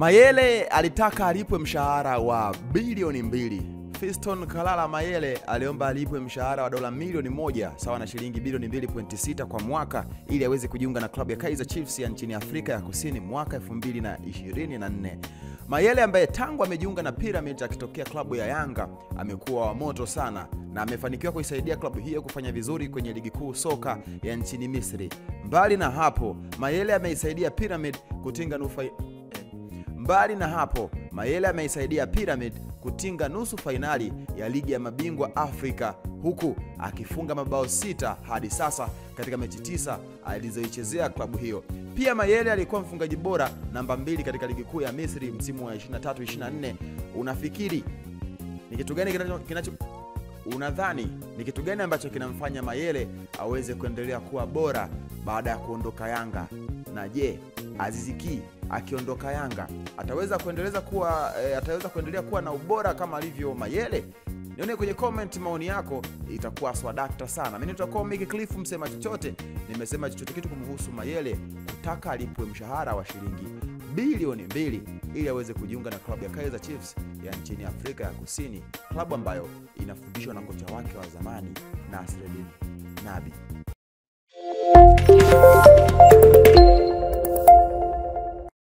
Mayele alitaka alipwe mshahara wa bilioni 2. Fiston Kalala Mayele aliomba alipwe mshahara wa dola milioni 1 sawa na shilingi bilioni 2.6 kwa mwaka ili aweze kujiunga na klabu ya Kaizer Chiefs ya nchini Afrika ya Kusini mwaka 2024. Mayele ambaye tangu amejiunga na Pyramids akitokea klabu ya Yanga amekuwa wa moto sana na amefanikiwa kuisaidia klabu hiyo kufanya vizuri kwenye ligi kuu soka ya nchini Misri. Mbali na hapo, Mayele ameisaidia Pyramids kutinga nusu fainali ya ligi ya mabingwa Afrika huku akifunga mabao 6 hadi sasa katika mechi 9 alizoichezea klabu hiyo. Pia Mayele alikuwa mfungaji bora namba 2 katika ligi kuu ya Misri msimu wa 23-24. Unafikiri unadhani ni kitu gani ambacho kinamfanya Mayele aweze kuendelea kuwa bora baada ya kuondoka Yanga? Na je, Aziz Ki akiondoka Yanga ataweza kuendelea kuwa na ubora kama alivyo Mayele? Nione kwenye comment maoni yako, itakuwa swadakta sana. Mimi nitakuwa Mickey Cliff, msema chochote. Nimesema chochote kitu kumhusu Mayele kutaka alipwe mshahara wa shilingi bilioni 2 ili aweze kujiunga na klabu ya Kaizer Chiefs ya nchini Afrika ya Kusini, klabu ambayo inafundishwa na kocha wake wa zamani Nasreddine Nabi.